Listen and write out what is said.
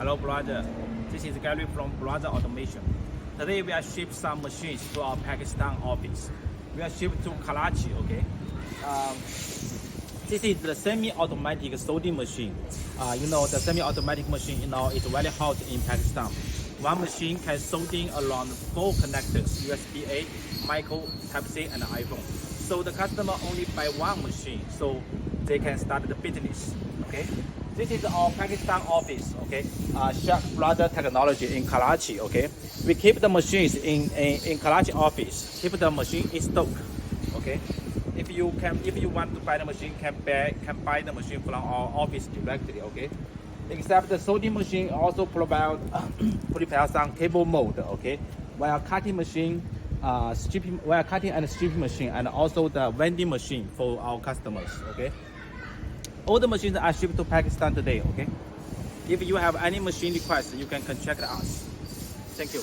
Hello, brother. This is Gary from Brother Automation. Today we are shipped some machines to our Pakistan office. We are shipped to Karachi. Okay. This is the semi-automatic soldering machine. The semi-automatic machine, is very hot in Pakistan. One machine can soldering around 4 connectors: USB-A, micro, Type-C, and iPhone. So the customer only buy one machine, so they can start the business. Okay. This is our Pakistan office. Okay. Sheikh Brother Technology in Karachi. Okay. We keep the machines in Karachi office. Keep the machine in stock. Okay. If you want to buy the machine, can buy the machine from our office directly. Okay. Except the soldering machine also prepare some cable mold. Okay. Wire cutting machine, wire cutting and stripping machine, and also the vending machine for our customers. Okay. All the machines are shipped to Pakistan today. Okay. If you have any machine request, you can contact us. Thank you.